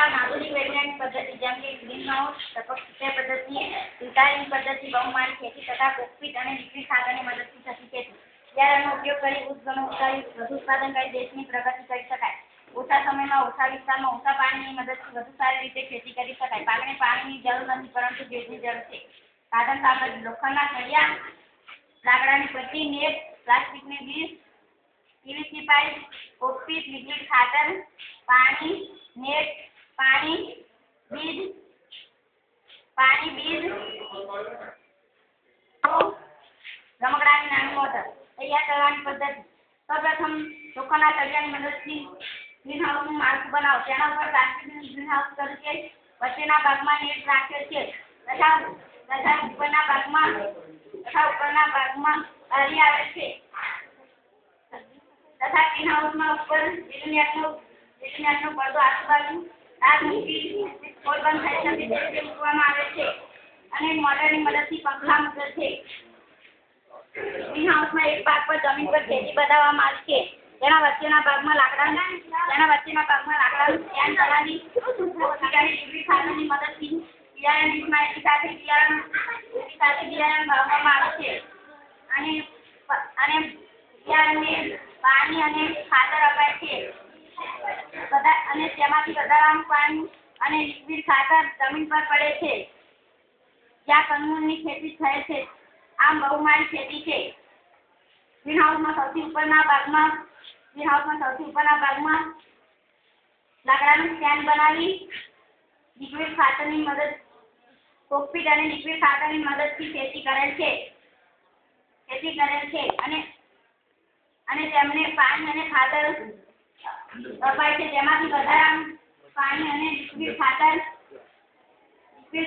આધુનિક વૈજ્ઞાનિક પદ્ધતિ જેમ કે ગ્રીનહાઉસ, ટપક સિંચાઈ પદ્ધતિ, ફિલ્ટરિંગ પદ્ધતિ, બહુમાળી ખેતી તથા કોકપીટ અને લિક્વિડ ખાતરની મદદથી થતી ખેતી. બિયારણનો ઉપયોગ કરી ઉચ્ચ ઉતારી વધુ ઉત્પાદન કરી દેશની પ્રગતિ કરી શકાય. ઓછા સમયમાં ઓછા વિસ્તારમાં ઓછા પાણીની મદદથી વધુ સારી રીતે ખેતી કરી શકાય. પાકને પાણીની જરૂર નથી પરંતુ ભેજની જરૂર છે. સાધન સામગ્રી લોખંડના સળિયા, લાકડાની પટ્ટી, નેટ, પ્લાસ્ટિકની dish, PVC pipe, cockpit, liquid ખાતર, પાણી, નેટ, પાણી, બીજ, રમકડાની નાની મોટર. તૈયાર કરવાની પદ્ધતિ. સૌપ્રથમ લોખંડના સળિયાની મદદથી ગ્રીનહાઉસનું માળખું બનાવો. તેના ઉપર પ્લાસ્ટિકનું ગ્રીનહાઉસ તરીકે વચ્ચેના ભાગમાં નેટ રાખેલ છે તથા ઉપરના ભાગમાં બારી આવે છે તથા ગ્રીનહાઉસમાં ઉપર લીલું નેટનો પડદો આજુબાજુ આગ મૂકી છોડ બંધ થઈ શકે તે રીતે મૂકવામાં આવે છે અને મોટરની મદદથી પંખા મૂકે છે. ગ્રીનહાઉસમાં એક ભાગ પર જમીન પર ખેતી બનાવવામાં આવે છે. તેના વચ્ચેના ભાગમાં લાકડાનું સ્ટેન્ડ બનાવી લિક્વિડ ખાતરની મદદથી બિયારણ ડીશમાં એકી સાથે બિયારણ વાવવામાં આવે છે અને બિયારણને પાણી અને ખાતર અપાય છે અને તેમાંથી વધારાનું પાણી અને લિક્વિડ ખાતર જમીન પર પડે છે જ્યાં કંદમૂળની ખેતી થાય છે. આમ બહુમાળી ખેતી છે. ગ્રીનહાઉસમાં સૌથી ઉપરના ભાગમાં લાકડાનું સ્ટેન્ડ બનાવી કોકપીટ અને લિક્વિડ ખાતરની મદદથી ખેતી કરેલ છે અને તેમને પાણી અને ખાતર અપાય છે. તેમાંથી વધારાનું પાણી અને લિક્વિડ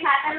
ખાતર